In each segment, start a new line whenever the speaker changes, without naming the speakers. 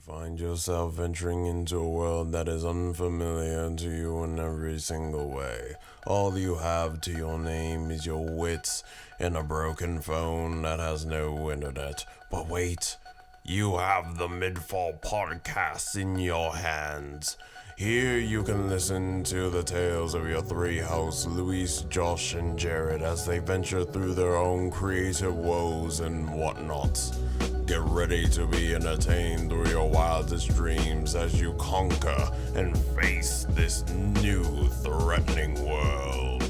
Find yourself venturing into a world that is unfamiliar to you in every single way. All you have to your name is your wits and a broken phone that has no internet. But wait, you have the MidFall Podcast in your hands. Here you can listen to the tales of your three hosts, Luis, Josh, and Jared, as they venture through their own creative woes and whatnot. Get ready to be entertained through your wildest dreams as you conquer and face this new threatening world.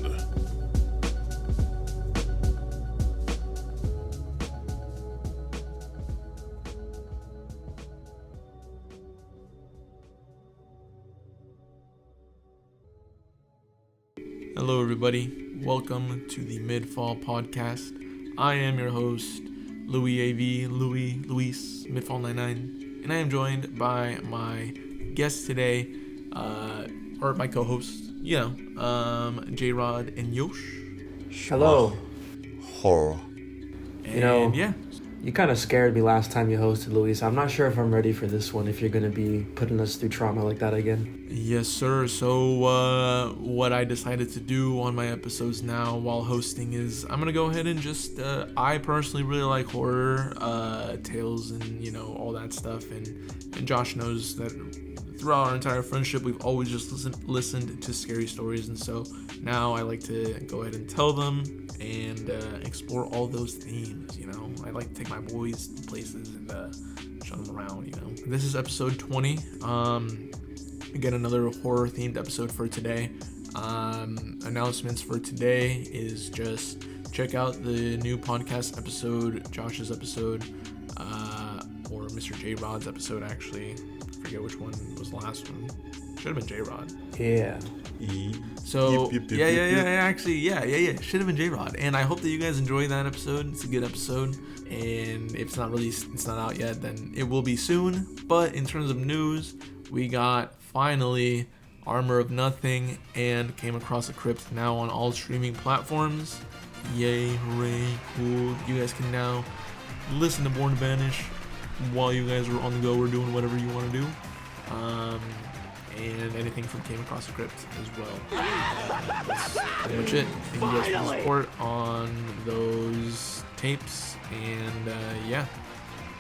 Hello everybody, welcome to the MidFall Podcast. I am your host, Luis, MidFall 99, and I am joined by my guest today, or my co-host, J-Rod and Yosh.
Hello.
Horror.
And yeah.
You kind of scared me last time you hosted, Luis. I'm not sure if I'm ready for this one, if you're going to be putting us through trauma like that again.
Yes, sir. So, what I decided to do on my episodes now while hosting is I'm going to go ahead and just, I personally really like horror, tales and, all that stuff. And Josh knows that throughout our entire friendship, we've always just listened to scary stories. And so now I like to go ahead and tell them and explore all those themes, I like to take my boys to places and show them around, This is episode 20. Again, another horror-themed episode for today. Announcements for today is just check out the new podcast episode, Josh's episode, or Mr. J-Rod's episode, actually. I forget which one was the last one. Should have been J-Rod.
Yeah.
So, yeah. Should have been J-Rod. And I hope that you guys enjoy that episode. It's a good episode. And if it's not released, it's not out yet, then it will be soon. But in terms of news, we got finally Armor of Nothing and Came Across a Crypt now on all streaming platforms. Yay, hooray, cool. You guys can now listen to Born to Vanish while you guys are on the go or doing whatever you want to do. And anything from Came Across a Crypt as well. That's pretty much it. Thank you guys for the support on those tapes. And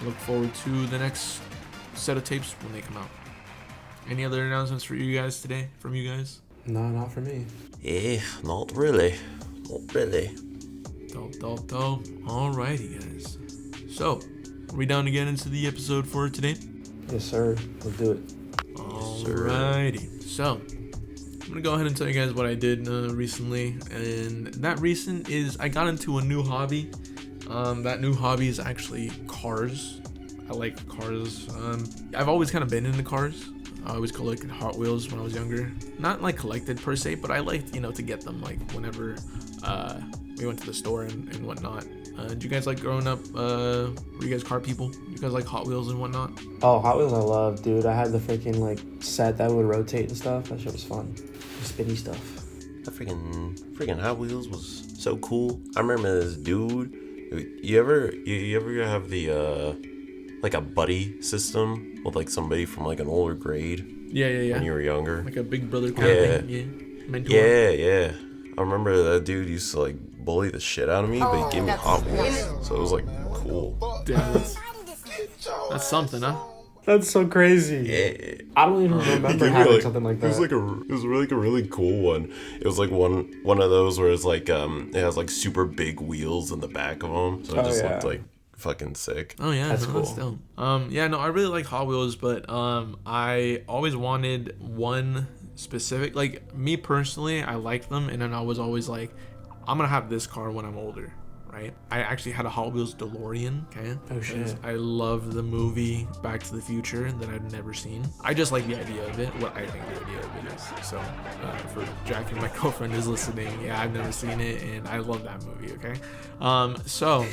look forward to the next set of tapes when they come out. Any other announcements for you guys today? From you guys?
No, not for me.
Yeah, not really.
Dope. Alrighty, guys. So, are we down to get into the episode for today?
Yes, sir. Let's do it.
Alrighty. So, I'm gonna go ahead and tell you guys what I did recently, and that recent is I got into a new hobby. That new hobby is actually cars. I like cars. I've always kind of been into cars. I always collected Hot Wheels when I was younger. Not like collected per se, but I liked, to get them like whenever we went to the store and whatnot. Did you guys like growing up? Were you guys car people? You guys like Hot Wheels and whatnot?
Oh, Hot Wheels I love, dude. I had the freaking set that would rotate and stuff. That shit was fun. The spinny stuff.
That freaking Hot Wheels was so cool. I remember this dude. You ever have the like a buddy system with like somebody from like an older grade?
Yeah.
When you were younger,
like a big brother kind of thing. Yeah. Mentor.
Yeah. I remember that dude used to like bully the shit out of me, but he gave me Hot Wheels, so it was like cool.
Damn, that's something, huh?
That's so crazy.
Yeah.
I don't even remember having something like that.
It was like a really cool one. It was like one of those where it's like it has like super big wheels in the back of them, so it looked like fucking sick.
Oh yeah,
that's cool.
That's dope. I really like Hot Wheels, but I always wanted one specific. Like me personally, I like them, and then I was always like, I'm gonna have this car when I'm older. Right? I actually had a Hot Wheels DeLorean, okay?
Oh, shit.
I love the movie Back to the Future that I've never seen. I just like the idea of it, what I think the idea of it is. So, for Jackie, my girlfriend is listening, yeah, I've never seen it, and I love that movie, okay? So,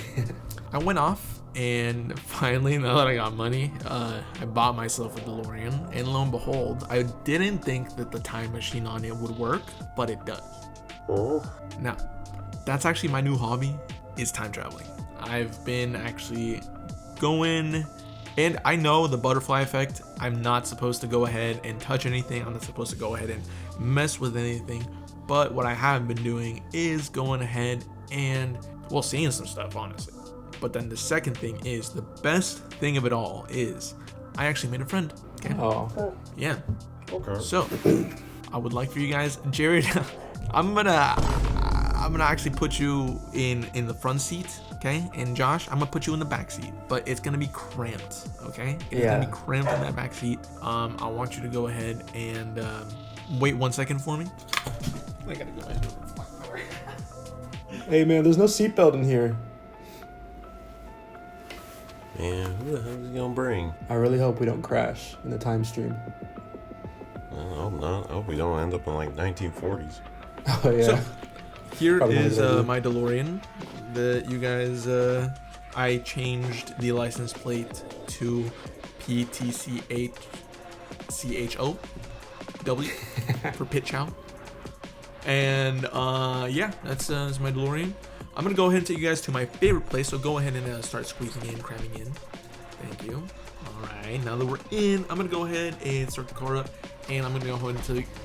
I went off, and finally, now that I got money, I bought myself a DeLorean, and lo and behold, I didn't think that the time machine on it would work, but it does.
Oh.
Now, that's actually my new hobby, is time traveling. I've been actually going And I know the butterfly effect, I'm not supposed to go ahead and touch anything. I'm not supposed to go ahead and mess with anything. But what I have been doing is going ahead and, well, seeing some stuff, honestly. But then the second thing is, the best thing of it all is, I actually made a friend. Okay.
Oh.
Yeah.
Okay.
So, I would like for you guys, Jared, I'm gonna actually put you in the front seat, okay? And Josh, I'm gonna put you in the back seat, but it's gonna be cramped, okay? It's gonna be cramped in that back seat. I want you to go ahead and wait 1 second for me. I gotta go ahead.
Hey man, there's no seatbelt in here.
Man, who the hell is he gonna bring?
I really hope we don't crash in the time stream.
I hope not. I hope we don't end up in like 1940s.
Oh yeah.
So, here
Probably
is
not a good idea.
my DeLorean that you guys, I changed the license plate to PTCHCHOW for Pit Chow. And yeah, that's my DeLorean. I'm gonna go ahead and take you guys to my favorite place, so go ahead and start squeezing in, cramming in. Thank you. Alright, now that we're in, I'm gonna go ahead and start the car up, and I'm gonna go ahead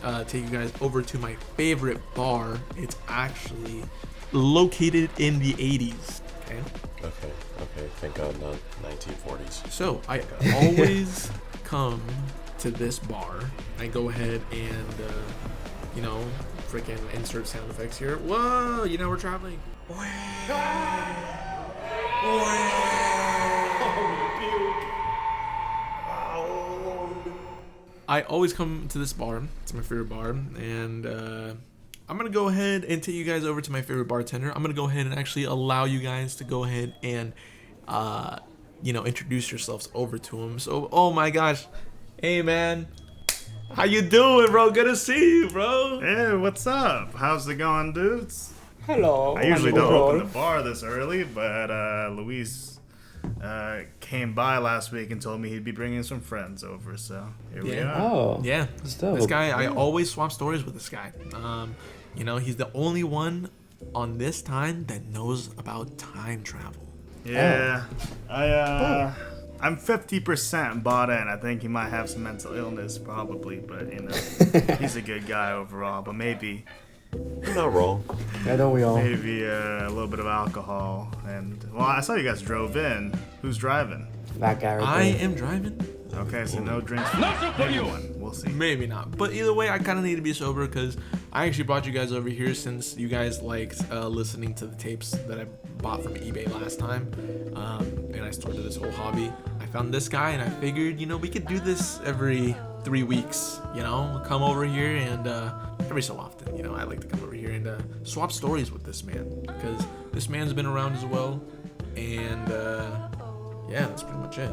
and take you guys over to my favorite bar. It's actually located in the 80s.
Okay. Thank God, not 1940s.
So I always come to this bar. I go ahead and freaking insert sound effects here. Whoa, we're traveling. I always come to this bar. It's my favorite bar, and I'm gonna go ahead and take you guys over to my favorite bartender. I'm gonna go ahead and actually allow you guys to go ahead and introduce yourselves over to him. So, oh my gosh, hey man, how you doing, bro? Good to see you, bro.
Hey, what's up? How's it going, dudes?
Hello.
I usually don't open the bar this early, but Luis came by last week and told me he'd be bringing some friends over, so here we are.
Oh.
Yeah,
That's dope.
this guy, I always swap stories with this guy. He's the only one on this time that knows about time travel.
Yeah, I'm 50% bought in. I think he might have some mental illness, probably, but he's a good guy overall. But maybe
You're not wrong.
Yeah, don't we all?
maybe a little bit of alcohol. And well, I saw you guys drove in. Who's driving?
That guy right
I
there.
am driving.
Okay, so no drinks for anyone. We'll see.
Maybe not. But either way, I kind of need to be sober because I actually brought you guys over here since you guys liked listening to the tapes that I bought from eBay last time. And I started this whole hobby. I found this guy and I figured, we could do this every 3 weeks, come over here and every so often, I like to come over here and swap stories with this man because this man's been around as well. And yeah, that's pretty much it.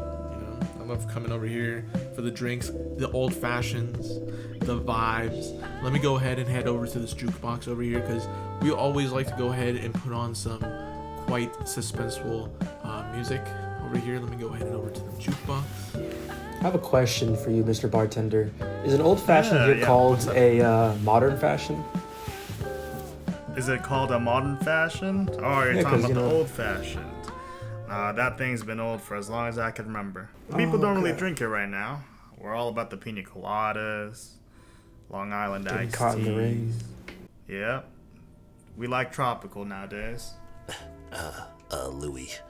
I love coming over here for the drinks, the old fashions, the vibes. Let me go ahead and head over to this jukebox over here because we always like to go ahead and put on some quite suspenseful music over here. Let me go ahead and over to the jukebox.
I have a question for you, Mr. Bartender. Is an old-fashioned here
yeah,
called
what's up?
a modern fashion?
Is it called a modern fashion? Oh, you're
Yeah,
talking
'cause,
about the
you know-
old fashioned. That thing's been old for as long as I can remember. People don't really
okay.
drink it right now. We're all about the pina coladas, Long Island
Getting
iced
caught in the
teas.
rain.
Yep. We like tropical nowadays.
Louis.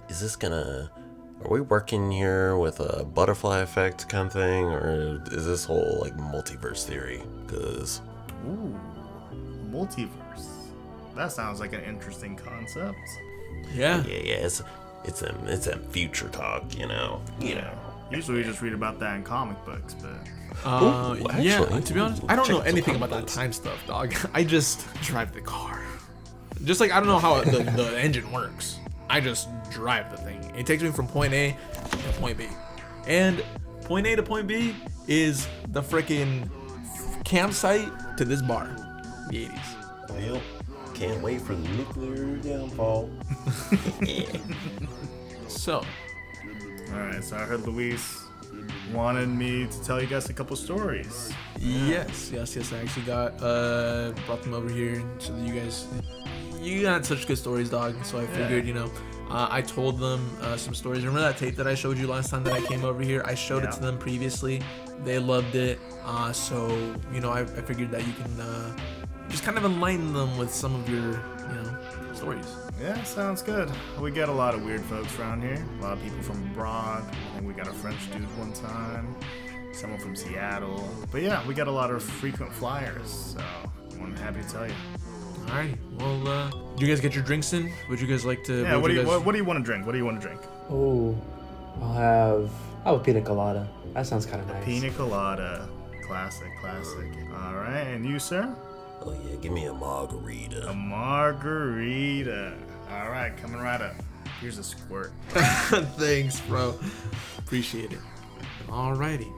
Is this gonna... Are we working here with a butterfly effect kind of thing? Or is this whole, multiverse theory? Because...
Ooh, multiverse. That sounds like an interesting concept.
Yeah.
Yeah, it's a future talk,
Usually we just read about that in comic books, but
Yeah,
actually,
to be honest, I don't know
check the
anything about that
books.
time stuff, dog. I just drive the car. Just like I don't know how the engine works. I just drive the thing. It takes me from point A to point B. And point A to point B is the freaking campsite to this bar. The 80s.
Well, can't wait for the nuclear downfall.
So,
alright, so I heard Luis wanted me to tell you guys a couple stories.
yes. I actually brought them over here so that you got such good stories, dog. So I figured, I told them some stories. Remember that tape that I showed you last time that I came over here? I showed it to them previously. They loved it. So, you know, I figured that you can just kind of enlighten them with some of your, you know, stories.
Yeah, sounds good. We get a lot of weird folks around here. A lot of people from abroad. I think we got a French dude one time. Someone from Seattle. But yeah, we got a lot of frequent flyers. So I'm happy to tell you.
Alright, well, do you guys get your drinks in? Would you guys like to?
Yeah, what do you want to drink? What do you want to drink?
Oh, I'll have a pina colada. That sounds kind of nice.
Pina colada. Classic. All right, and you, sir?
Oh yeah, give me a margarita.
A margarita. All right, coming right up. Here's a squirt.
Thanks, bro. Appreciate it. Alrighty.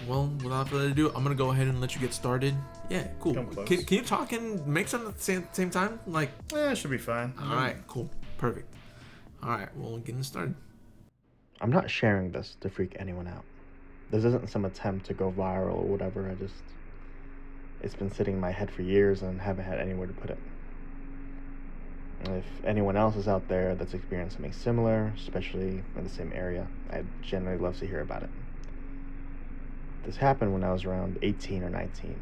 Well, without further ado, I'm gonna go ahead and let you get started. Yeah, cool. Can you talk and make some at the same time? Like,
yeah, it should be fine.
All right, cool, perfect. All right, well, getting started.
I'm not sharing this to freak anyone out. This isn't some attempt to go viral or whatever. It's been sitting in my head for years and haven't had anywhere to put it. And if anyone else is out there that's experienced something similar, especially in the same area, I'd generally love to hear about it. This happened when I was around 18 or 19.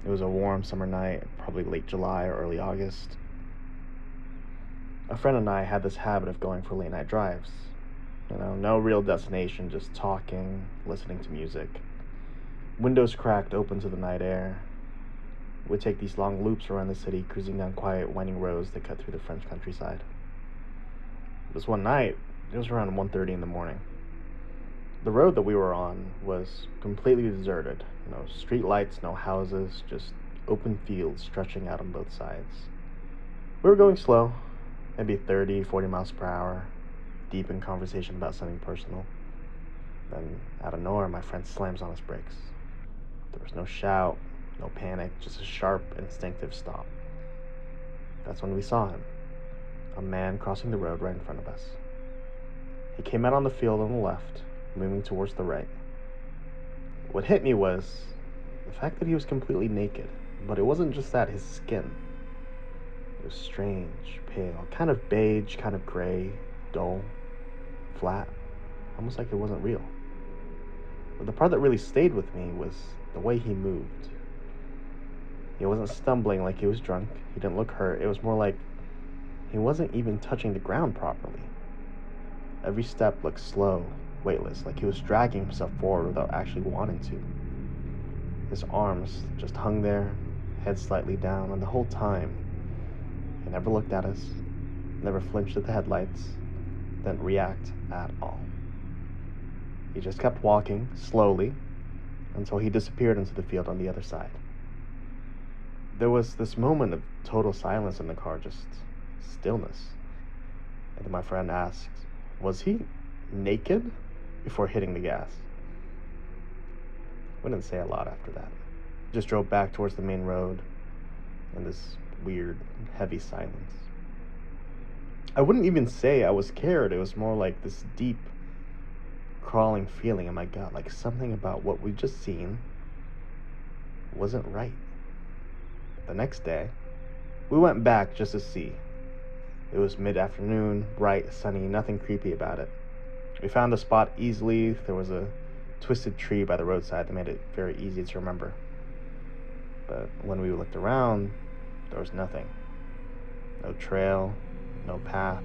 It was a warm summer night, probably late July or early August. A friend and I had this habit of going for late night drives. You know, no real destination, just talking, listening to music. Windows cracked open to the night air. We'd take these long loops around the city, cruising down quiet, winding roads that cut through the French countryside. This one night, it was around 1:30 in the morning. The road that we were on was completely deserted. No street lights, no houses, just open fields stretching out on both sides. We were going slow, maybe 30, 40 miles per hour, deep in conversation about something personal. Then, out of nowhere, my friend slams on his brakes. There was no shout, no panic, just a sharp, instinctive stop. That's when we saw him. A man crossing the road right in front of us. He came out on the field on the left, moving towards the right. What hit me was the fact that he was completely naked, but it wasn't just that, his skin. It was strange, pale, kind of beige, kind of gray, dull, flat, almost like it wasn't real. But the part that really stayed with me was the way he moved. He wasn't stumbling like he was drunk, he didn't look hurt, it was more like he wasn't even touching the ground properly. Every step looked slow, weightless, like he was dragging himself forward without actually wanting to. His arms just hung there, head slightly down, and the whole time, he never looked at us, never flinched at the headlights, didn't react at all. He just kept walking, slowly, until he disappeared into the field on the other side. There was this moment of total silence in the car, just stillness. And then my friend asked, was he naked? Before hitting the gas. We didn't say a lot after that. Just drove back towards the main road in this weird, heavy silence. I wouldn't even say I was scared. It was more like this deep, crawling feeling in my gut, like something about what we'd just seen wasn't right. The next day, we went back just to see. It was mid-afternoon, bright, sunny, nothing creepy about it. We found the spot easily. There was a twisted tree by the roadside that made it very easy to remember. But when we looked around, there was nothing. No trail, no path,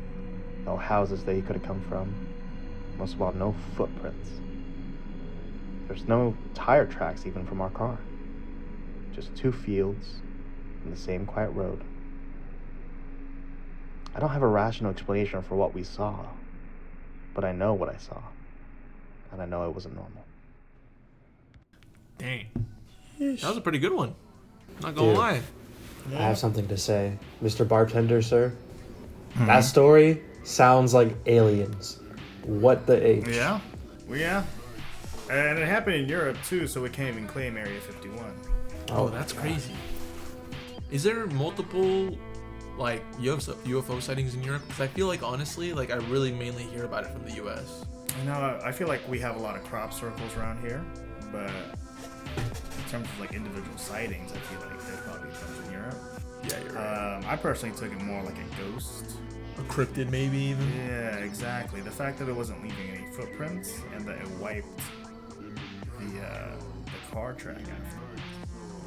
no houses that he could have come from. Most of all, no footprints. There's no tire tracks even from our car. Just two fields and the same quiet road. I don't have a rational explanation for what we saw. But I know what I saw, and I know it wasn't normal.
Dang. That was a pretty good one. Not gonna lie.
I have something to say. Mr. Bartender, sir. That story sounds like aliens. What the H?
Yeah. Well, yeah. And it happened in Europe, too, so we can't even claim Area 51.
Oh, that's crazy. Is there multiple like UFO sightings in Europe? Because I feel like, honestly, like I really mainly hear about it from the US.
You know, I feel like we have a lot of crop circles around here, but in terms of like individual sightings, I feel like there's probably a bunch in Europe.
Yeah, you're right.
I personally took it more like a ghost
A cryptid, maybe even.
Yeah, exactly. The fact that it wasn't leaving any footprints and that it wiped the car track afterwards.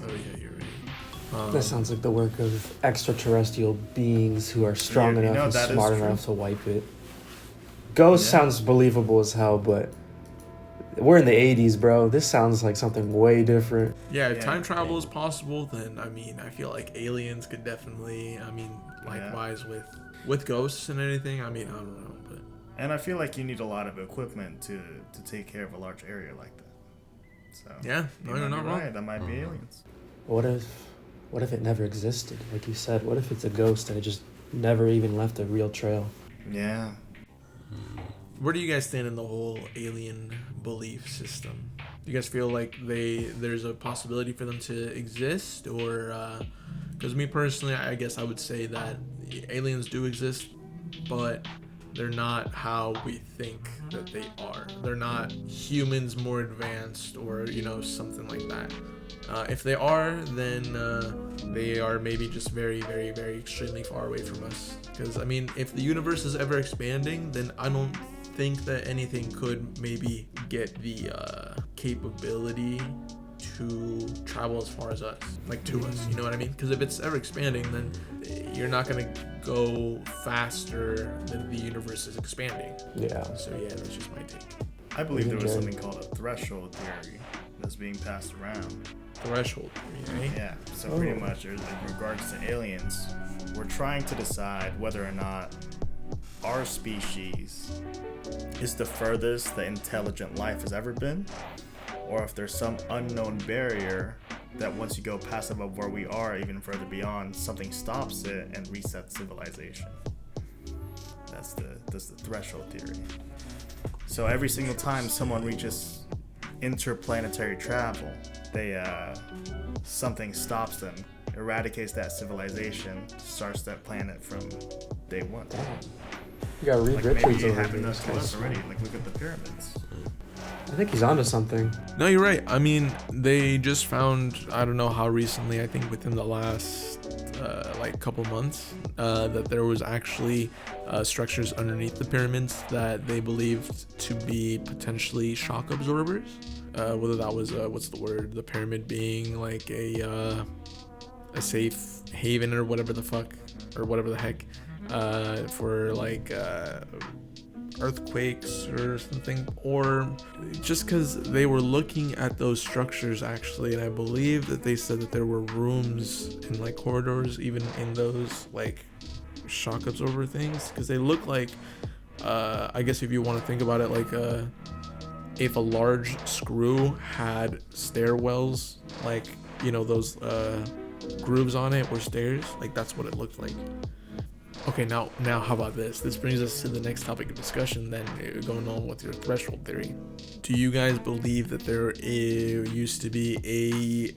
Oh yeah, you're right.
That sounds like the work of extraterrestrial beings who are strong
Yeah, you
enough
know,
and
that is
smart
true.
enough to wipe it. Ghost
Yeah.
sounds believable as hell, but we're in the 80s, bro. This sounds like something way different.
Yeah, if
Yeah.
time travel is possible, then I mean, I feel like aliens could definitely. I mean, likewise with ghosts and anything. I mean, I don't know, but
And I feel like you need a lot of equipment to take care of a large area like that. So
yeah, no,
you
you're
might
not
be
wrong.
right. That might be aliens.
What if it never existed? Like you said, what if it's a ghost and it just never even left a real trail?
Yeah.
Where do you guys stand in the whole alien belief system? Do you guys feel like there's a possibility for them to exist, or because me personally, I guess I would say that aliens do exist, but they're not how we think that they are. They're not humans more advanced, or something like that. If they are, then they are maybe just very, very, very extremely far away from us. Because I mean, if the universe is ever expanding, then I don't think that anything could maybe get the capability to travel as far as us, like to us, you know what I mean? Because if it's ever expanding, then you're not gonna go faster than the universe is expanding.
Yeah.
So yeah, that's just my take.
I believe there was
Enjoy.
something called a threshold theory that's being passed around.
Threshold, right?
Yeah. So pretty
Oh.
much, in regards to aliens, we're trying to decide whether or not our species is the furthest that intelligent life has ever been, or if there's some unknown barrier that once you go past above where we are, even further beyond, something stops it and resets civilization. That's the threshold theory. So every single time someone reaches interplanetary travel, they something stops them, eradicates that civilization, starts that planet from day one.
You got Reed
Like
Richards
maybe it
over
happened
here.
to us already. Like look at the pyramids.
I think he's onto something.
No, you're right. I mean, they just found, I don't know how recently, I think within the last couple months, that there was actually structures underneath the pyramids that they believed to be potentially shock absorbers. Whether that was the pyramid being like a safe haven or whatever the fuck, or whatever the heck, for like earthquakes or something, or just because they were looking at those structures actually, and I believe that they said that there were rooms and like corridors even in those like shock absorber things, because they look like I guess if you want to think about it, like if a large screw had stairwells, like those grooves on it were stairs, like that's what it looked like. Okay, now how about this? This brings us to the next topic of discussion then, going on with your threshold theory. Do you guys believe that there used to be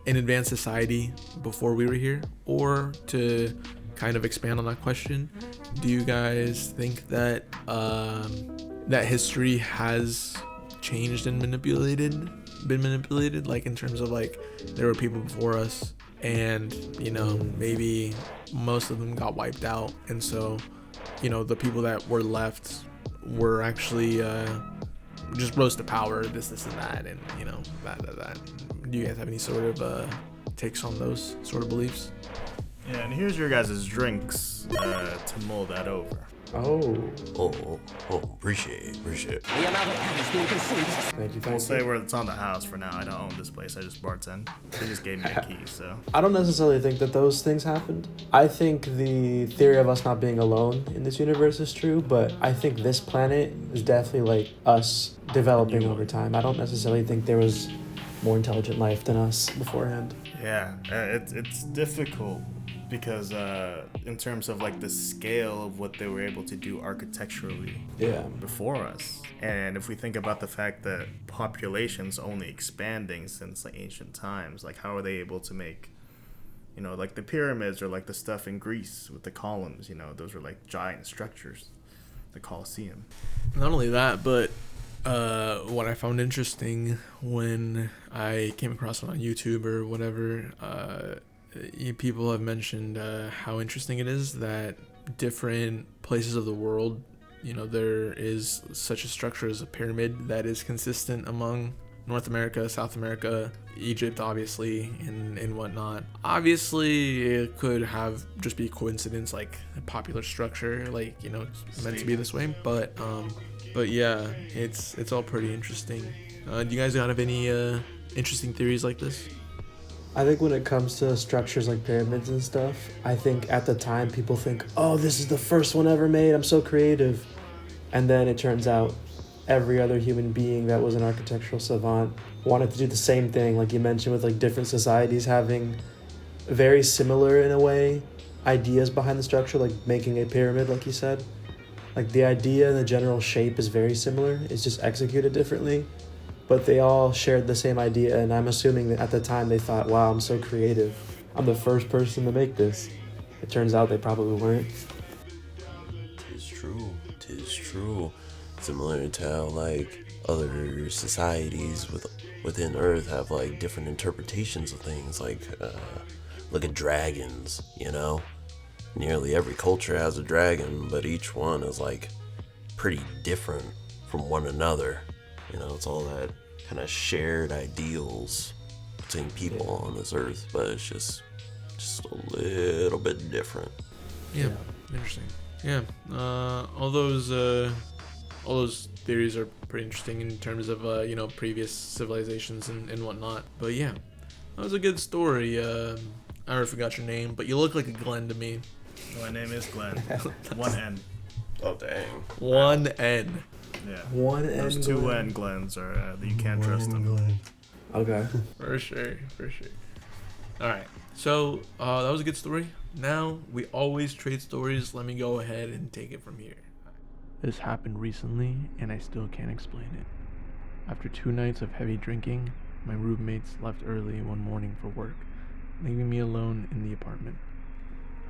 an advanced society before we were here? Or to kind of expand on that question, do you guys think that that history has changed and been manipulated, like in terms of like there were people before us and maybe most of them got wiped out, and so the people that were left were actually just rose to power, this and that, and that. Do you guys have any sort of takes on those sort of beliefs?
Yeah, and here's your guys' drinks to mull that over.
Oh,
Oh, appreciate it.
thank you.
We'll say where it's on the house for now. I don't own this place. I just bartend. They just gave me a key, so.
I don't necessarily think that those things happened. I think the theory of us not being alone in this universe is true, but I think this planet is definitely like us developing over time. I don't necessarily think there was more intelligent life than us beforehand.
Yeah, it's difficult because in terms of like the scale of what they were able to do architecturally before us, and if we think about the fact that population's only expanding since like ancient times, like how are they able to make like the pyramids or like the stuff in Greece with the columns, those were like giant structures, the Colosseum.
Not only that, but what I found interesting when I came across it on YouTube or whatever, people have mentioned how interesting it is that different places of the world, there is such a structure as a pyramid that is consistent among North America, South America, Egypt, obviously, and whatnot. Obviously, it could have just be coincidence, like a popular structure, like, it's meant to be this way. But yeah, it's all pretty interesting. Do you guys have any interesting theories like this?
I think when it comes to structures like pyramids and stuff, I think at the time people think, oh, this is the first one ever made, I'm so creative. And then it turns out every other human being that was an architectural savant wanted to do the same thing, like you mentioned, with like different societies having very similar, in a way, ideas behind the structure, like making a pyramid, like you said. Like the idea and the general shape is very similar, it's just executed differently. But they all shared the same idea, and I'm assuming that at the time they thought, wow, I'm so creative, I'm the first person to make this. It turns out they probably weren't.
Tis true. Similar to how, like, other societies within Earth have, like, different interpretations of things. Like, look at dragons, Nearly every culture has a dragon, but each one is, like, pretty different from one another. It's all that kind of shared ideals between people on this earth, but it's just a little bit different.
Yeah. Interesting. Yeah, all those theories are pretty interesting in terms of previous civilizations and whatnot. But yeah, that was a good story. I already forgot your name, but you look like a Glenn to me.
My name is Glenn. 1 N.
Oh dang.
1 N.
Yeah.
1 N.
Those 2 N Glens are you can't trust them.
Okay.
For sure. All right. So that was a good story. Now we always trade stories. Let me go ahead and take it from here. This happened recently, and I still can't explain it. After 2 nights of heavy drinking, my roommates left early one morning for work, leaving me alone in the apartment.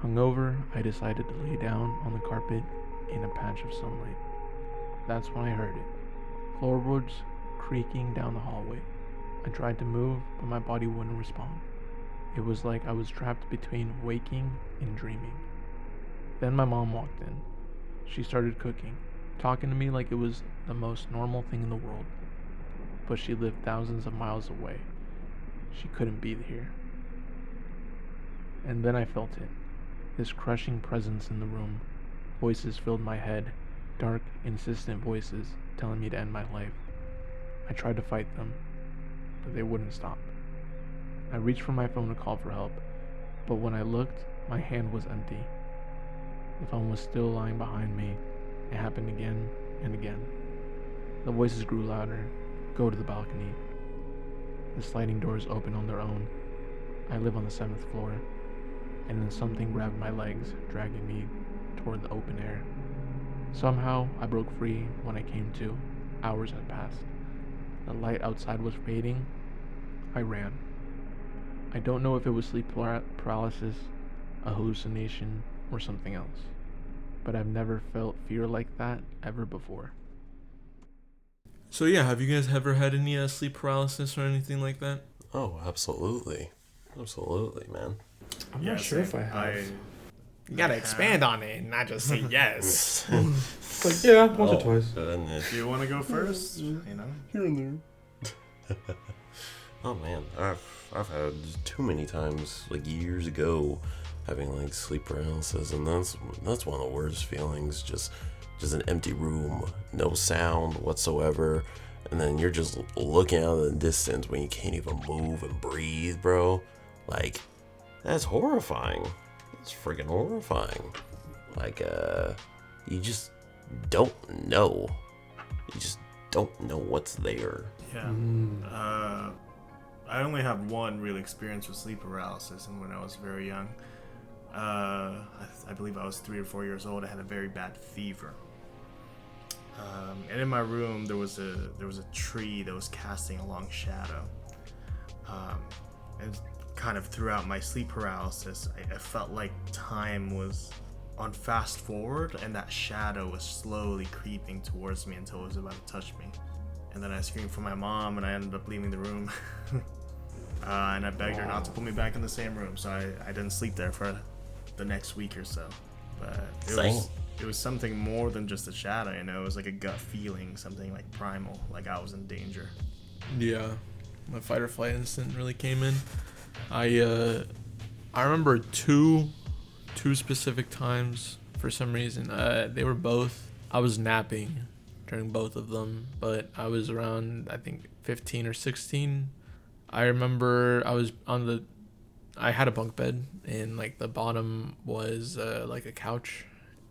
Hungover, I decided to lay down on the carpet in a patch of sunlight. That's when I heard it. Floorboards creaking down the hallway. I tried to move, but my body wouldn't respond. It was like I was trapped between waking and dreaming. Then my mom walked in. She started cooking, talking to me like it was the most normal thing in the world. But she lived thousands of miles away. She couldn't be here. And then I felt it. This crushing presence in the room. Voices filled my head. Dark, insistent voices telling me to end my life. I tried to fight them, but they wouldn't stop. I reached for my phone to call for help, but when I looked, my hand was empty. The phone was still lying behind me. It happened again and again. The voices grew louder. Go to the balcony. The sliding doors open on their own. I live on the 7th floor, and then something grabbed my legs, dragging me toward the open air. Somehow, I broke free when I came to. Hours had passed. The light outside was fading. I ran. I don't know if it was sleep paralysis, a hallucination, or something else, but I've never felt fear like that ever before. So yeah, have you guys ever had any sleep paralysis or anything like that?
Oh, absolutely, man.
I'm not sure if I have.
You gotta expand on it and not just say yes.
It's like, yeah, once or twice.
If you want to go first,
Here and there.
Oh man, I've had too many times, like years ago, having like sleep paralysis, and that's one of the worst feelings. Just an empty room, no sound whatsoever, and then you're just looking out of the distance when you can't even move and breathe, bro. Like, that's horrifying. It's freaking horrifying. Like, you just don't know. You just don't know what's there.
Yeah. I only have one real experience with sleep paralysis, and when I was very young. I believe I was 3 or 4 years old. I had a very bad fever. And in my room there was a tree that was casting a long shadow. And kind of throughout my sleep paralysis, I felt like time was on fast forward, and that shadow was slowly creeping towards me until it was about to touch me. And then I screamed for my mom, and I ended up leaving the room. And I begged her not to put me back in the same room, so I didn't sleep there for the next week or so. But
Same.
it was something more than just a shadow, you know. It was like a gut feeling, something like primal, like I was in danger.
Yeah, my fight or flight instinct really came in. I remember two specific times for some reason. They were both. I was napping during both of them, but I was around, I think, 15 or 16. I remember I had a bunk bed, and like the bottom was like a couch,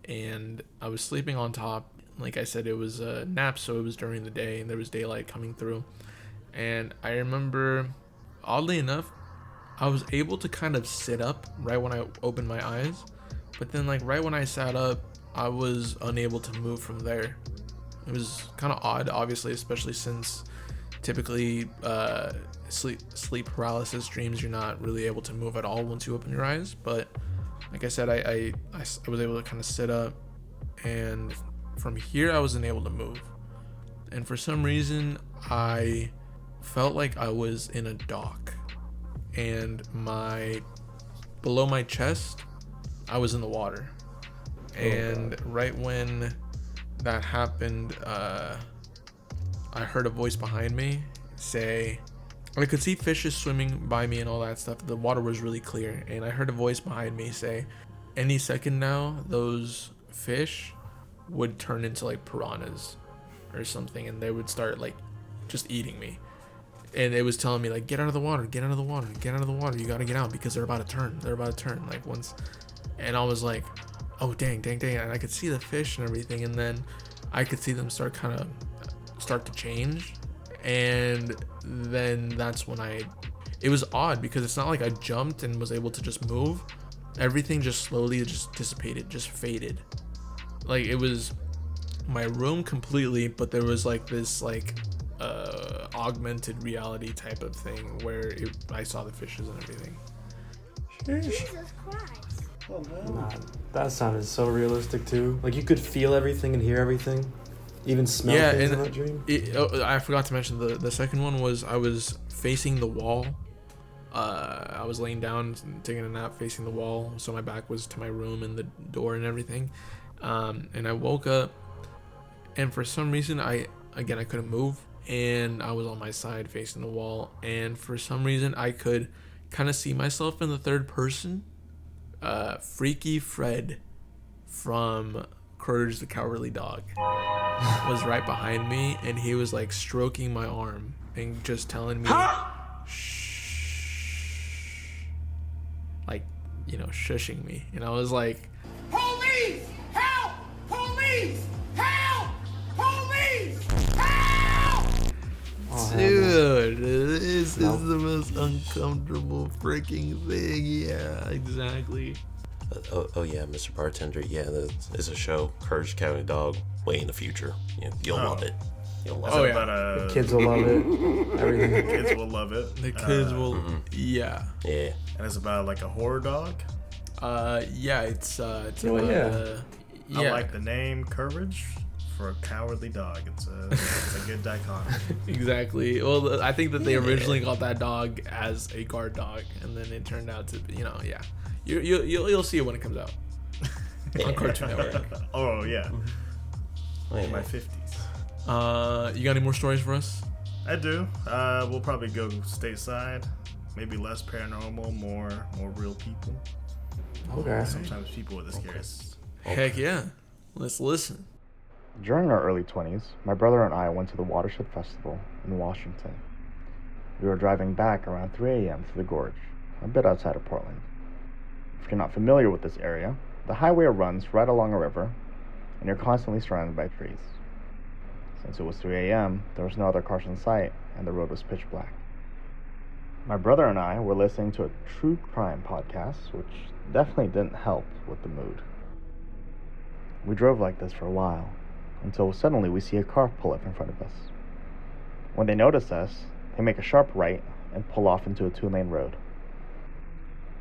and I was sleeping on top. Like I said, it was a nap, so it was during the day, and there was daylight coming through. And I remember, oddly enough, I was able to kind of sit up right when I opened my eyes, but then like right when I sat up, I was unable to move from there. It was kind of odd, obviously, especially since typically sleep paralysis dreams, you're not really able to move at all once you open your eyes. But like I said, I was able to kind of sit up, and from here I wasn't able to move. And for some reason, I felt like I was in a dock, and below my chest, I was in the water. And right when that happened, I heard a voice behind me say, I could see fishes swimming by me and all that stuff. The water was really clear, and I heard a voice behind me say, any second now, those fish would turn into like piranhas or something, and they would start like just eating me. And it was telling me like, get out of the water, get out of the water, get out of the water. You gotta get out because they're about to turn. They're about to turn. Like once, and I was like, oh dang. And I could see the fish and everything, and then I could see them start to change. And then that's when it was odd because it's not like I jumped and was able to just move. Everything just slowly just dissipated, just faded. Like it was my room completely, but there was like this like augmented reality type of thing where I saw the fishes and everything.
Jesus Christ.
Oh, no.
Nah, that sounded so realistic too. Like you could feel everything and hear everything, even smell things in that dream.
I forgot to mention the second one was I was facing the wall. I was laying down taking a nap facing the wall, so my back was to my room and the door and everything. And I woke up, and for some reason I couldn't move, and I was on my side facing the wall, and for some reason I could kind of see myself in the third person. Freaky Fred from Courage the Cowardly Dog was right behind me, and he was like stroking my arm and just telling me shh, like, you know, shushing me. And I was like,
Police! Help! Police! Help! Police! Help!
Oh,
dude, this is the most uncomfortable freaking thing. Yeah, exactly.
Oh yeah, Mr. Bartender. Yeah, it's a show, Courage the Cowardly Dog. Way in the future. Yeah, you'll love it. You'll love
Oh,
it.
yeah.
About
the kids will love it. Everything.
the kids will love it.
The kids will, yeah.
Yeah.
And it's about like a horror dog.
Yeah, it's
Oh,
about,
yeah.
I like the name Courage for a cowardly dog. It's a good dichotomy.
Exactly. Well, I think that they originally got that dog as a guard dog, and then it turned out to be, you know, yeah. You'll see it when it comes out on Cartoon Network.
Oh yeah,
Wait,
in my 50s.
You got any more stories for us?
I do. We'll probably go stateside. Maybe less paranormal, more real people.
Okay.
Sometimes people are the scariest.
Heck yeah. Let's listen.
During our early 20s, my brother and I went to the Watershed Festival in Washington. We were driving back around 3 a.m. to the gorge, a bit outside of Portland. If you're not familiar with this area, the highway runs right along a river, and you're constantly surrounded by trees. Since it was 3 a.m., there was no other cars in sight, and the road was pitch black. My brother and I were listening to a true crime podcast, which definitely didn't help with the mood. We drove like this for a while, until suddenly we see a car pull up in front of us. When they notice us, they make a sharp right and pull off into a 2-lane road.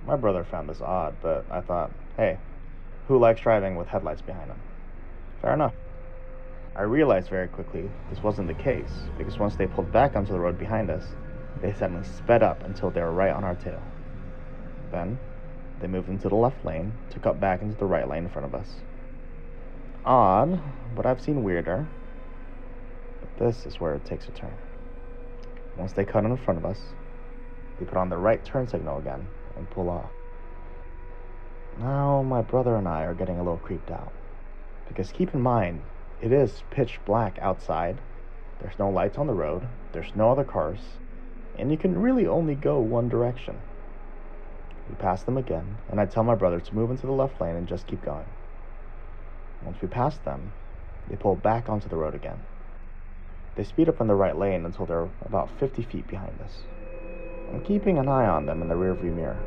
My brother found this odd, but I thought, hey, who likes driving with headlights behind them? Fair enough. I realized very quickly this wasn't the case, because once they pulled back onto the road behind us, they suddenly sped up until they were right on our tail. Then, They moved into the left lane to cut back into the right lane in front of us. Odd, but I've seen weirder. But this is where it takes a turn. Once they cut in front of us, they put on the right turn signal again and pull off. Now my brother and I are getting a little creeped out. Because keep in mind, it is pitch black outside. There's no lights on the road. There's no other cars. And you can really only go one direction. We pass them again, and I tell my brother to move into the left lane and just keep going. Once we pass them, they pull back onto the road again. They speed up in the right lane until they're about 50 feet behind us. I'm keeping an eye on them in the rearview mirror.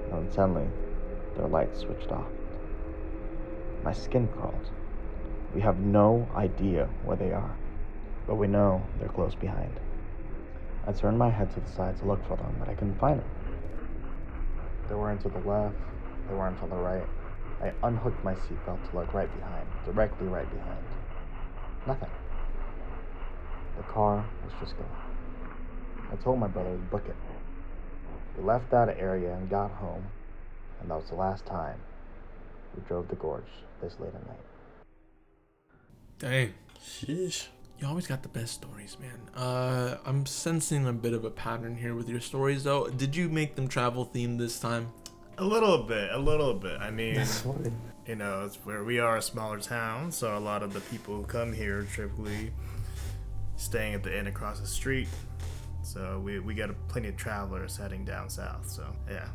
And then suddenly, their lights switched off. My skin crawled. We have no idea where they are, but we know they're close behind. I turned my head to the side to look for them, but I couldn't find them. They weren't to the left, they weren't on the right. I unhooked my seatbelt to look right behind, directly right behind. Nothing. The car was just gone. I told my brother to book it. We left that area and got home, and that was the last time we drove the gorge this late at night.
Dang.
Sheesh.
You always got the best stories, man. I'm sensing a bit of a pattern here with your stories, though. Did you make them travel themed this time?
A little bit. I mean,
That's funny.
you know, it's where we are a smaller town, so a lot of the people who come here are typically staying at the inn across the street. So we got plenty of travelers heading down south. So yeah.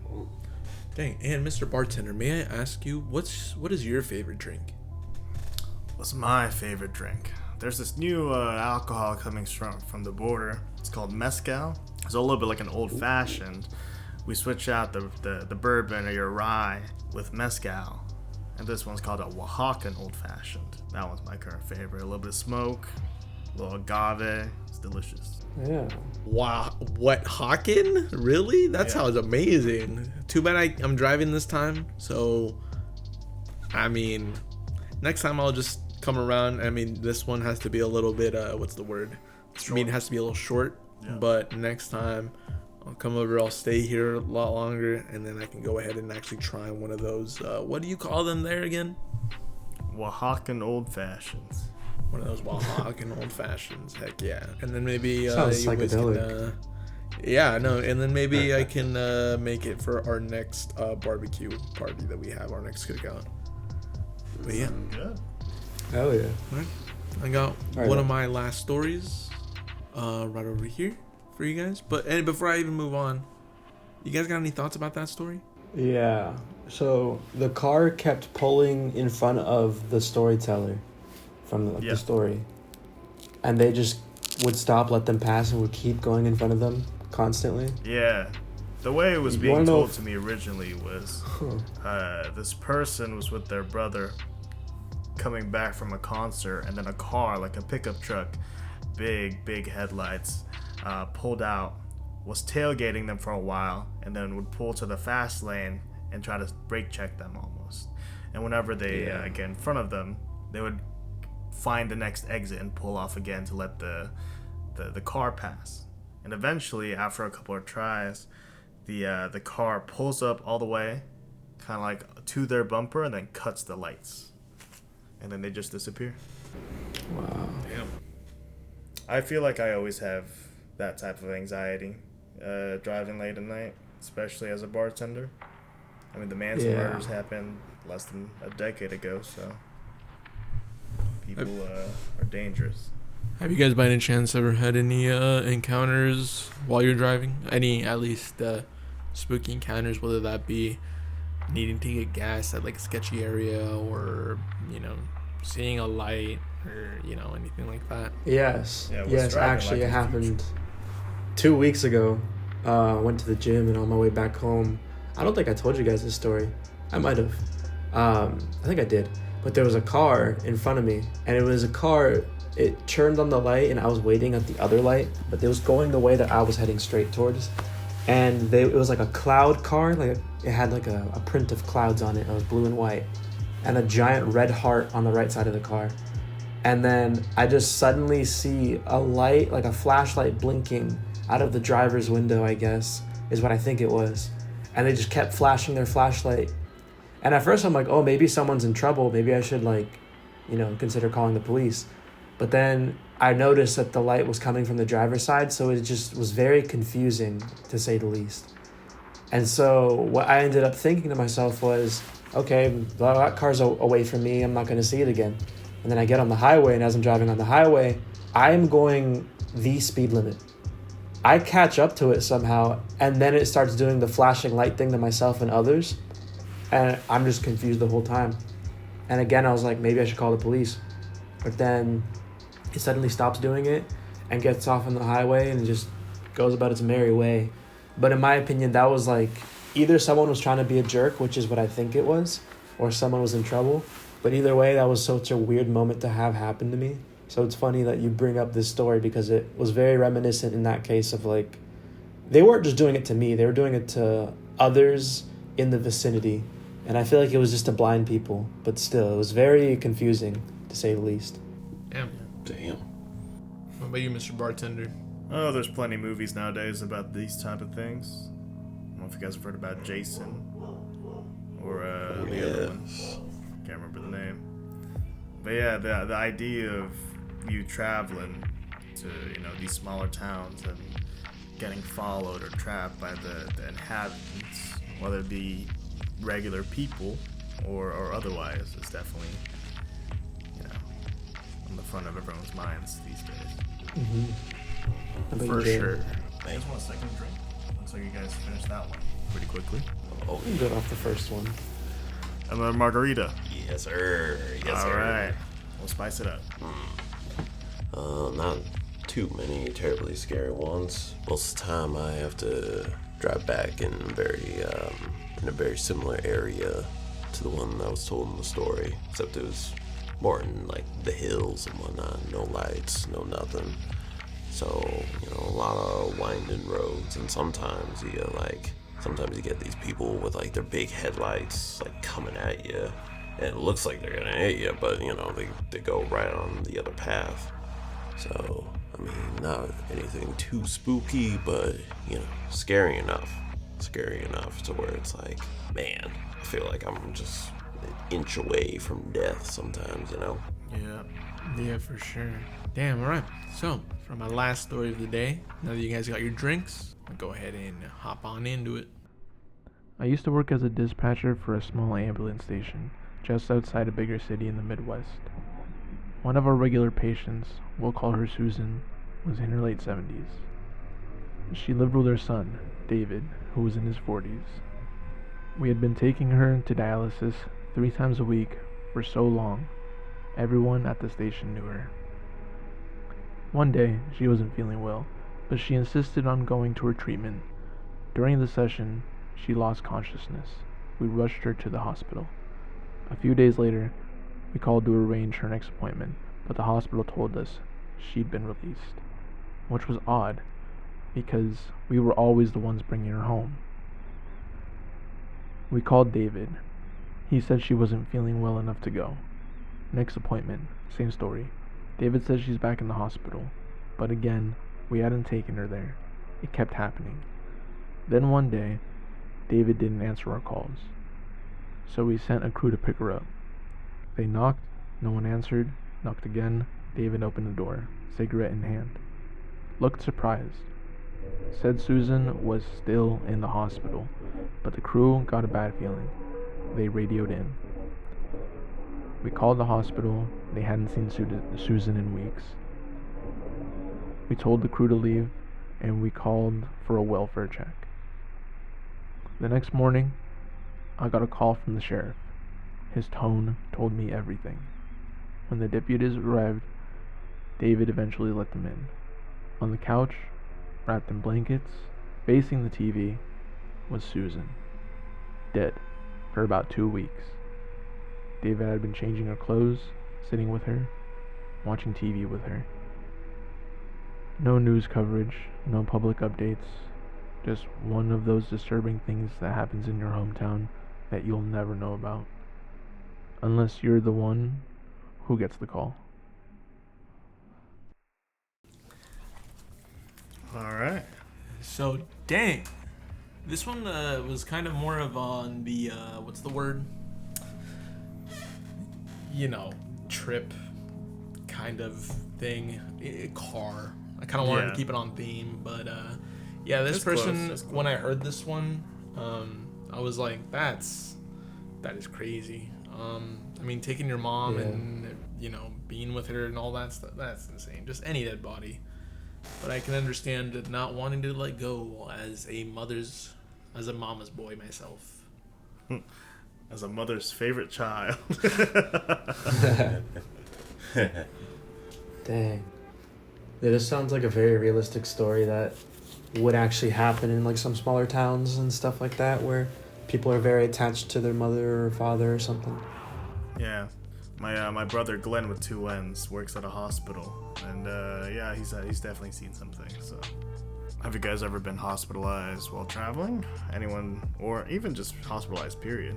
Dang. And Mr. Bartender, may I ask you, what is your favorite drink?
What's my favorite drink? There's this new alcohol coming from the border. It's called mezcal. It's a little bit like an old-fashioned. We switch out the bourbon or your rye with mezcal. And this one's called a Oaxacan old-fashioned. That one's my current favorite. A little bit of smoke, a little agave. It's delicious.
Yeah.
Wow, what, Hawken? Really? That
Yeah.
sounds amazing. Too bad I'm driving this time, so I mean, next time I'll just come around. I mean, this one has to be a little bit what's the word? I mean, it has to be a little short,
Yeah.
but next time I'll come over, I'll stay here a lot longer, and then I can go ahead and actually try one of those, what do you call them there again?
Oaxacan old-fashions.
One of those Oaxacan old fashions. Heck yeah. And then maybe
Sounds
you guys
psychedelic.
yeah, no, and then maybe I can make it for our next barbecue party that we have, our next cookout. But yeah,
Good.
Hell yeah.
I got
Alright,
one
then.
of my last stories right over here for you guys. But before I even move on, you guys got any thoughts about that story?
Yeah. So the car kept pulling in front of the storyteller from
Yeah.
the story. And they just would stop, let them pass, and would keep going in front of them constantly.
Yeah. The way it was
You
being
wanna know
told
if-
to me originally was
Huh.
this person was with their brother coming back from a concert, and then a car, like a pickup truck, big headlights, pulled out, was tailgating them for a while, and then would pull to the fast lane and try to brake check them almost. And whenever they get in front of them, they would find the next exit and pull off again to let the car pass. And eventually, after a couple of tries, the car pulls up all the way, kind of like to their bumper, and then cuts the lights, and then they just disappear.
Wow.
Damn. I feel like I always have that type of anxiety driving late at night, especially as a bartender. I mean, the Manson
Yeah.
murders happened less than a decade ago, so people are dangerous.
Have you guys by any chance ever had any encounters while you're driving? Any, at least, spooky encounters, whether that be needing to get gas at like a sketchy area, or, you know, seeing a light, or, you know, anything like that?
Yes.
Yeah, what's
Yes,
driving
actually,
like
it
in the
happened 2 weeks ago. I went to the gym, and on my way back home, I don't think I told you guys this story. I might have. I think I did. But there was a car in front of me, and it was a car. It turned on the light, and I was waiting at the other light, but it was going the way that I was heading straight towards. And it was like a cloud car, like it had like a print of clouds on it, blue and white, and a giant red heart on the right side of the car. And then I just suddenly see a light, like a flashlight blinking out of the driver's window, I guess, is what I think it was. and they just kept flashing their flashlight. And at first I'm like, oh, maybe someone's in trouble. Maybe I should consider calling the police. But then I noticed that the light was coming from the driver's side, so it just was very confusing, to say the least. And so what I ended up thinking to myself was, okay, that car's away from me, I'm not going to see it again. And then I get on the highway, and as I'm driving on the highway, I'm going the speed limit. I catch up to it somehow, and then it starts doing the flashing light thing to myself and others, and I'm just confused the whole time. And again, I was like, maybe I should call the police. But then it suddenly stops doing it and gets off on the highway and just goes about its merry way. But in my opinion, that was like, either someone was trying to be a jerk, which is what I think it was, or someone was in trouble. But either way, that was such a weird moment to have happen to me. So it's funny that you bring up this story, because it was very reminiscent in that case of like, they weren't just doing it to me, they were doing it to others in the vicinity. And I feel like it was just to blind people, but still, it was very confusing, to say the least.
Damn.
What about you, Mr. Bartender?
Oh, there's plenty of movies nowadays about these type of things. I don't know if you guys have heard about Jason or the other one. Can't remember the name. But yeah, the idea of you traveling to these smaller towns and getting followed or trapped by the inhabitants, whether it be regular people or otherwise, is definitely on the front of everyone's minds these days.
Mm-hmm.
For sure.
You guys want a second drink? Looks like you guys finished that one pretty quickly.
Oh, you got off the first one.
Another margarita.
Yes, sir. Yes,
All
sir.
right. We'll spice it up.
Not too many terribly scary ones. Most of the time I have to drive back in a very similar area to the one that was told in the story, except it was more in like the hills and whatnot, no lights, no nothing. So, a lot of winding roads, and sometimes you get these people with like their big headlights like coming at you, and it looks like they're gonna hit you, but they go right on the other path. So, I mean, not anything too spooky, but scary enough to where it's like, man, I feel like I'm just an inch away from death sometimes,
Yeah, for sure. Damn, alright. So, for my last story of the day, now that you guys got your drinks, I'll go ahead and hop on into it. I used to work as a dispatcher for a small ambulance station just outside a bigger city in the Midwest. One of our regular patients, we'll call her Susan, was in her late 70s. She lived with her son, David, who was in his 40s. We had been taking her to dialysis 3 times a week for so long, everyone at the station knew her. One day, she wasn't feeling well, but she insisted on going to her treatment. During the session, she lost consciousness. We rushed her to the hospital. A few days later, we called to arrange her next appointment, but the hospital told us she'd been released, which was odd, because we were always the ones bringing her home. We called David. He said she wasn't feeling well enough to go. Next appointment, same story. David says she's back in the hospital, but again, we hadn't taken her there. It kept happening. Then one day, David didn't answer our calls, so we sent a crew to pick her up. They knocked, no one answered, knocked again. David opened the door, cigarette in hand. Looked surprised. Said Susan was still in the hospital, but the crew got a bad feeling. They radioed in. We called the hospital. They hadn't seen Susan in weeks. We told the crew to leave, and we called for a welfare check. The next morning, I got a call from the sheriff. His tone told me everything. When the deputies arrived, David eventually let them in. On the couch, wrapped in blankets, facing the TV, was Susan. Dead for about 2 weeks. David had been changing her clothes, sitting with her, watching TV with her. No news coverage, no public updates, just one of those disturbing things that happens in your hometown that you'll never know about. Unless you're the one who gets the call.
All right.
So, dang. This one was kind of more of on the, what's the word? Trip kind of thing. Car. I kind of wanted to keep it on theme, but this
It's
person,
close.
when I heard this one, I was like, that is crazy. I mean, taking your mom and, being with her and all that stuff, that's insane. Just any dead body. But I can understand not wanting to let go as a mama's boy myself.
As a mother's favorite child.
Dang. Yeah, this sounds like a very realistic story that would actually happen in like some smaller towns and stuff like that, where people are very attached to their mother or father or something.
Yeah. My brother Glenn with 2 N's works at a hospital, and he's definitely seen something. So, have you guys ever been hospitalized while traveling? Anyone, or even just hospitalized? Period.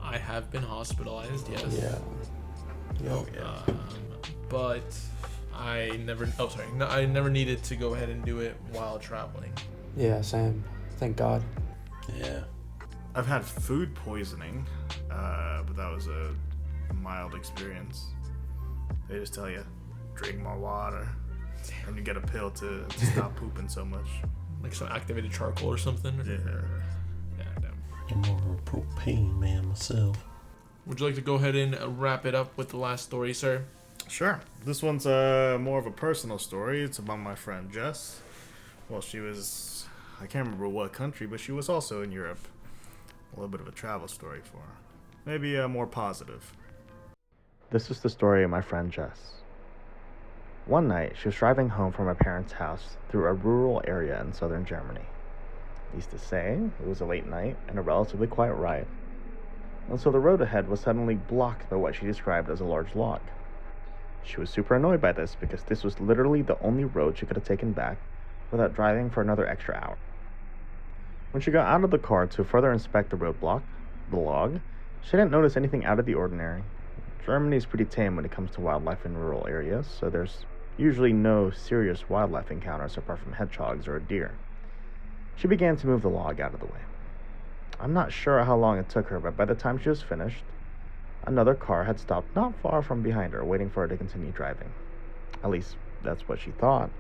I have been hospitalized, yes.
Yeah.
Oh, yeah.
But I never needed to go ahead and do it while traveling.
Yeah, same. Thank God.
Yeah.
I've had food poisoning, but that was a mild experience. They just tell you, drink more water, and you get a pill to stop pooping so much.
Like some activated charcoal or something?
Yeah.
Yeah, damn.
I'm more of a propane man myself.
Would you like to go ahead and wrap it up with the last story, sir?
Sure. This one's more of a personal story. It's about my friend Jess. Well, I can't remember what country, but she was also in Europe. A little bit of a travel story for her. Maybe more positive.
This is the story of my friend Jess. One night, she was driving home from her parents' house through a rural area in southern Germany. Needless to say, it was a late night and a relatively quiet ride, and so the road ahead was suddenly blocked by what she described as a large log. She was super annoyed by this because this was literally the only road she could have taken back without driving for another extra hour. When she got out of the car to further inspect the log, she didn't notice anything out of the ordinary. Germany is pretty tame when it comes to wildlife in rural areas, so there's usually no serious wildlife encounters apart from hedgehogs or a deer. She began to move the log out of the way. I'm not sure how long it took her, but by the time she was finished, another car had stopped not far from behind her, waiting for her to continue driving. At least, that's what she thought.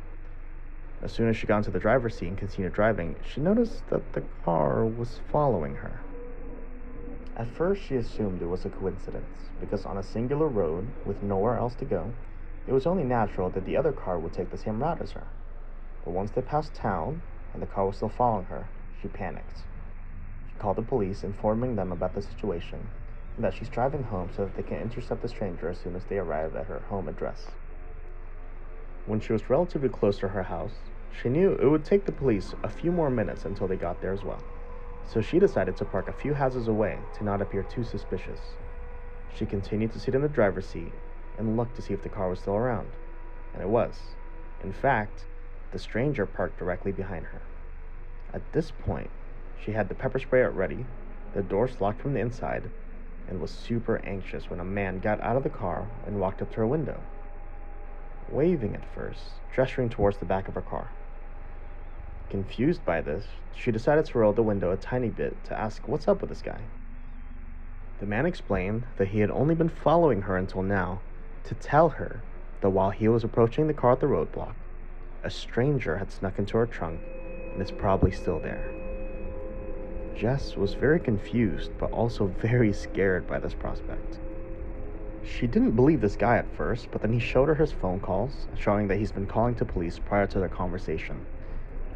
As soon as she got into the driver's seat and continued driving, she noticed that the car was following her. At first, she assumed it was a coincidence, because on a singular road with nowhere else to go, it was only natural that the other car would take the same route as her. But once they passed town, and the car was still following her, she panicked. She called the police, informing them about the situation, and that she's driving home so that they can intercept the stranger as soon as they arrive at her home address. When she was relatively close to her house, she knew it would take the police a few more minutes until they got there as well. So she decided to park a few houses away to not appear too suspicious. She continued to sit in the driver's seat and looked to see if the car was still around. And it was. In fact, the stranger parked directly behind her. At this point, she had the pepper spray out ready, the doors locked from the inside, and was super anxious when a man got out of the car and walked up to her window, waving at first, gesturing towards the back of her car. Confused by this, she decided to roll the window a tiny bit to ask what's up with this guy. The man explained that he had only been following her until now to tell her that while he was approaching the car at the roadblock, a stranger had snuck into her trunk and is probably still there. Jess was very confused, but also very scared by this prospect. She didn't believe this guy at first, but then he showed her his phone calls, showing that he's been calling to police prior to their conversation.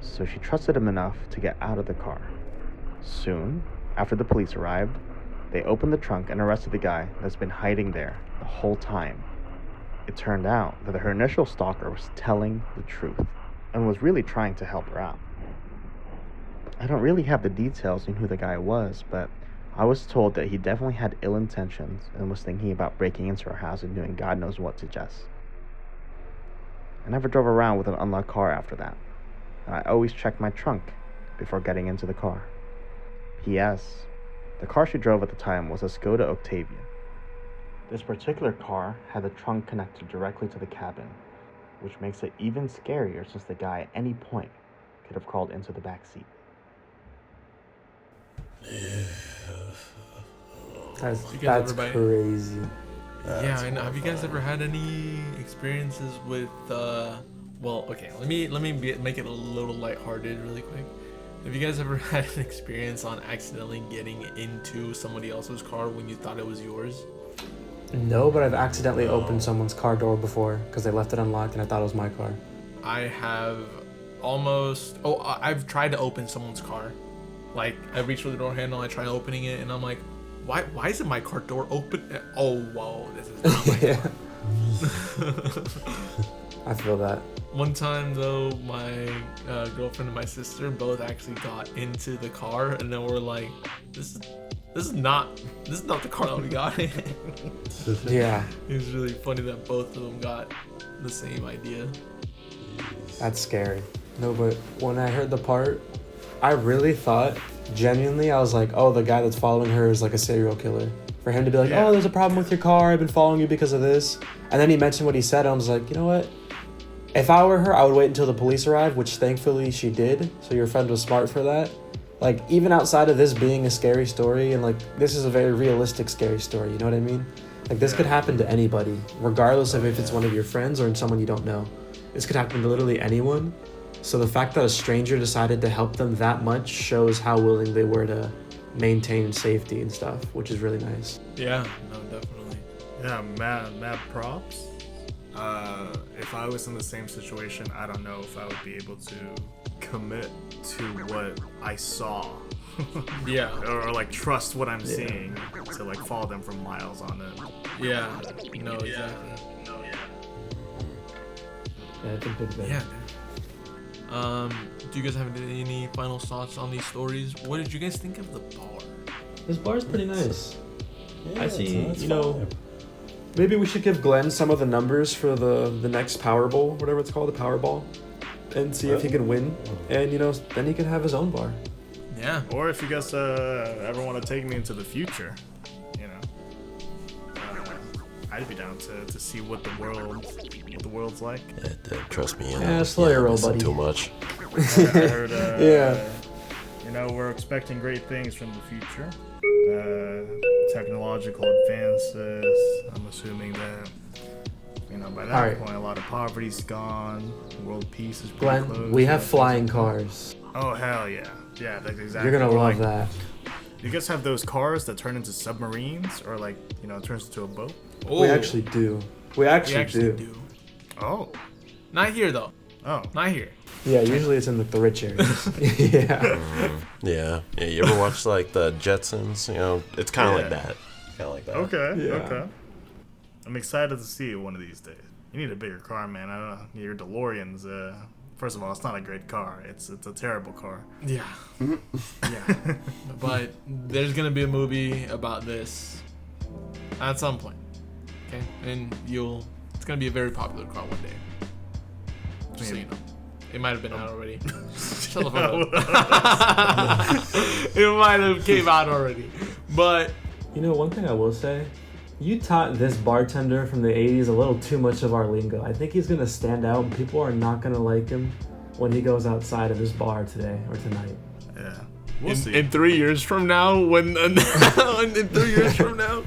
So she trusted him enough to get out of the car. Soon, after the police arrived, they opened the trunk and arrested the guy that's been hiding there the whole time. It turned out that her initial stalker was telling the truth and was really trying to help her out. I don't really have the details on who the guy was, but I was told that he definitely had ill intentions and was thinking about breaking into her house and doing God knows what to Jess. I never drove around with an unlocked car after that, and I always checked my trunk before getting into the car. P.S. The car she drove at the time was a Skoda Octavia. This particular car had the trunk connected directly to the cabin, which makes it even scarier since the guy at any point could have crawled into the back seat.
That's crazy.
Yeah, I know. Have you guys ever had any experiences with well, okay, let me make it a little lighthearted really quick. Have you guys ever had an experience on accidentally getting into somebody else's car when you thought it was yours?
No, but I've accidentally opened someone's car door before because they left it unlocked and I thought it was my car.
I have almost... Oh, I've tried to open someone's car. Like, I reach for the door handle, I try opening it, and I'm like, why isn't my car door open? Oh, whoa, this is not my car.
I feel that.
One time, though, my girlfriend and my sister both actually got into the car, and then we're like, this is not the car that we got in.
Yeah.
It was really funny that both of them got the same idea.
That's scary. No, but when I heard the part, I really thought, genuinely, I was like, oh, the guy that's following her is like a serial killer. For him to be like, oh, there's a problem with your car, I've been following you because of this. And then he mentioned what he said, and I was like, you know what? If I were her, I would wait until the police arrived, which thankfully she did. So your friend was smart for that. Like, even outside of this being a scary story, and like, this is a very realistic scary story, you know what I mean? Like, this could happen to anybody, regardless of if it's one of your friends or someone you don't know. This could happen to literally anyone. So the fact that a stranger decided to help them that much shows how willing they were to maintain safety and stuff, which is really nice.
Yeah, no, definitely.
Yeah, mad props. If I was in the same situation, I don't know if I would be able to commit to what I saw.
Yeah.
Or like trust what I'm seeing to like follow them for miles on it.
Yeah. No, exactly.
Yeah, I think they're
Yeah. Do you guys have any final thoughts on these stories? What did you guys think of the bar?
This bar's pretty nice.
Yeah,
I see,
it's
you know,
fine.
maybe we should give Glenn some of the numbers for the next Powerball, whatever it's called, the Powerball, and see if he can win. And, you know, then he can have his own bar.
Yeah.
Or if you guys ever want to take me into the future, you know, I'd be down to see what the world's like.
Trust me,
Yeah, slow your roll,
listen
buddy.
too much.
I heard,
Yeah.
You know, we're expecting great things from the future. Technological advances. I'm assuming that, you know, by that
Alright.
point, a lot of poverty's gone. World peace is pretty
Glenn,
close.
we have flying cars.
Oh, hell yeah. Yeah, that's exactly.
You're gonna
Or,
love
like,
that.
You guys have those cars that turn into submarines, or like, you know, it turns into a boat?
Oh,
We actually do. We actually do.
Oh.
Not here though.
Oh.
Not here.
Yeah, usually it's in the rich areas. Yeah.
Yeah. You ever watch like the Jetsons? You know, it's kind of like
Yeah.
that. Kind of like that.
Okay,
Yeah.
okay. I'm excited to see it one of these days. You need a bigger car, man. I don't know. Your DeLorean's, first of all, it's not a great car. It's a terrible car.
Yeah. Yeah. But there's gonna be a movie about this at some point. Okay? And it's gonna be a very popular car one day. Just so you know. It might have been out already. Shut the fuck up. It might have came out already. But
You know, one thing I will say, you taught this bartender from the 80s a little too much of our lingo. I think he's gonna stand out and people are not gonna like him when he goes outside of this bar today or tonight.
Yeah. We'll see.
in 3 years from now, when in 3 years from now,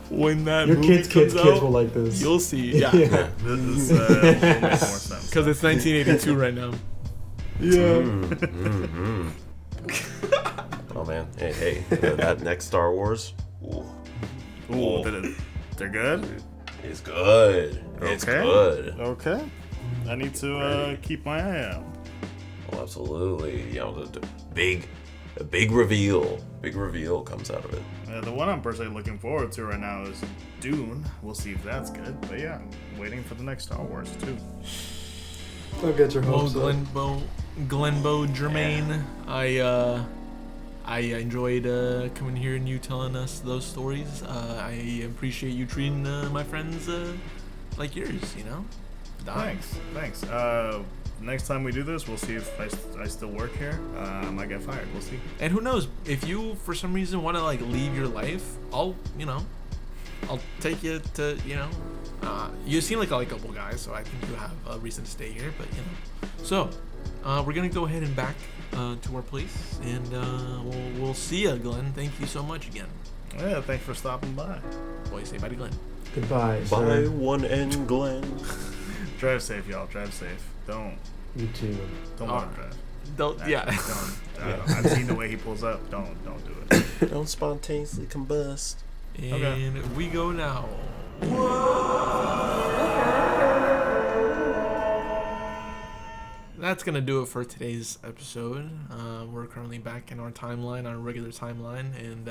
when that
Your
movie
kids
comes
will
out,
like this.
you'll see. Yeah.
Yeah.
This will make more sense.
Because it's 1982 right now.
Yeah.
Oh man. Hey. That next Star Wars. Ooh.
Ooh, they're good?
It's good. It's
Okay.
good.
Okay. I need to keep my eye out.
Oh, absolutely. You know, a big reveal. Big reveal comes out of it.
The one I'm personally looking forward to right now is Dune. We'll see if that's good. But yeah, I'm waiting for the next Star Wars too.
Don't get your
Well,
hopes up.
Glenbo Germain, I enjoyed coming here and you telling us those stories. I appreciate you treating my friends like yours, you know?
Thanks. Next time we do this, we'll see if I still work here. I might get fired. We'll see.
And who knows, if you for some reason want to like leave your life, I'll take you to, you know, you seem like a likable guy, so I think you have a reason to stay here, but you know. So, we're gonna go ahead and back to our place, and we'll see ya, Glenn. Thank you so much again.
Yeah, thanks for stopping by.
Boy, say bye to Glenn.
Goodbye,
Bye,
sir.
one and Glenn.
Drive safe, y'all. Drive safe. Don't
You too.
want to drive.
Don't. Yeah.
Don't. I've seen the way he pulls up. Don't do it.
Don't spontaneously combust.
And we go now. That's gonna do it for today's episode. We're currently back in our timeline, our regular timeline, and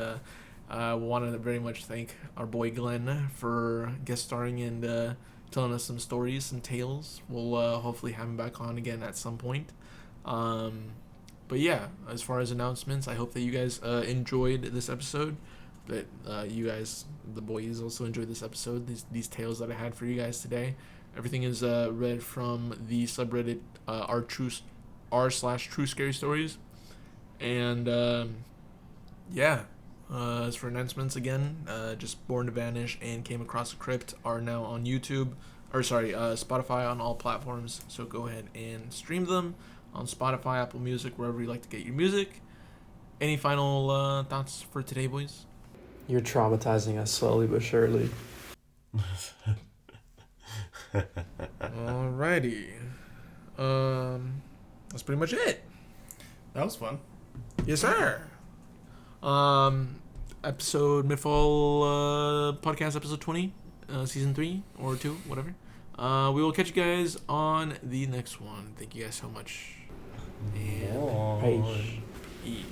I wanted to very much thank our boy Glenn for guest starring and telling us some stories, some tales. We'll hopefully have him back on again at some point. But yeah, as far as announcements, I hope that you guys enjoyed this episode. That you guys, the boys, also enjoyed this episode. These tales that I had for you guys today. Everything is read from the subreddit r/true scary stories. And yeah, as for announcements again, just Born to Vanish and Came Across a Crypt are now on YouTube, Spotify, on all platforms. So go ahead and stream them on Spotify, Apple Music, wherever you like to get your music. Any final thoughts for today, boys?
You're traumatizing us slowly but surely.
Alrighty. That's pretty much it.
That was fun.
Yes, sir. Episode MidFall Podcast, episode 20, season 3 or 2, whatever. We will catch you guys on the next one. Thank you guys so much. And
Peace.
peace.